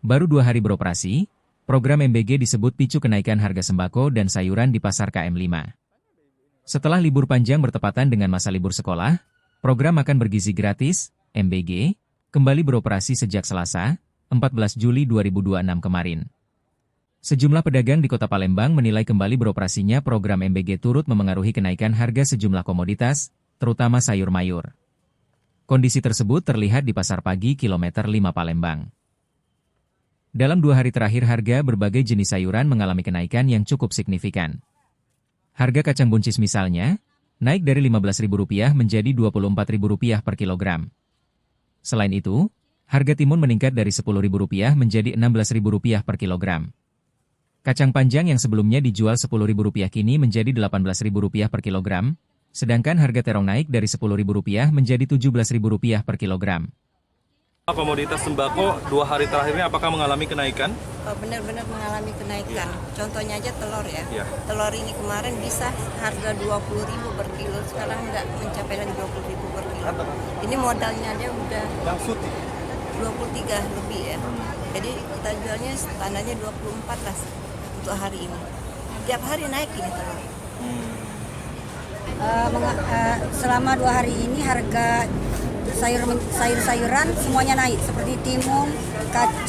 Baru 2 hari beroperasi, program MBG disebut picu kenaikan harga sembako dan sayuran di pasar KM5. Setelah libur panjang bertepatan dengan masa libur sekolah, program Makan Bergizi Gratis, MBG, kembali beroperasi sejak Selasa, 14 Juli 2026 kemarin. Sejumlah pedagang di Kota Palembang menilai kembali beroperasinya program MBG turut memengaruhi kenaikan harga sejumlah komoditas, terutama sayur mayur. Kondisi tersebut terlihat di Pasar Pagi Kilometer 5 Palembang. Dalam 2 hari terakhir harga berbagai jenis sayuran mengalami kenaikan yang cukup signifikan. Harga kacang buncis misalnya, naik dari Rp15.000 menjadi Rp24.000 per kilogram. Selain itu, harga timun meningkat dari Rp10.000 menjadi Rp16.000 per kilogram. Kacang panjang yang sebelumnya dijual Rp10.000 kini menjadi Rp18.000 per kilogram, sedangkan harga terong naik dari Rp10.000 menjadi Rp17.000 per kilogram. Komoditas sembako 2 hari terakhir ini apakah mengalami kenaikan? Benar-benar mengalami kenaikan. Contohnya aja telur ya. Ya. Telur ini kemarin bisa harga Rp20.000 per kilo, sekarang nggak mencapai lagi Rp20.000 per kilo. Ini modalnya aja udah 23 lebih ya. Jadi kita jualnya standarnya 24 lah untuk hari ini. Tiap hari naik ini telur. Selama 2 hari ini harga sayur-sayuran semuanya naik seperti timun, kacang.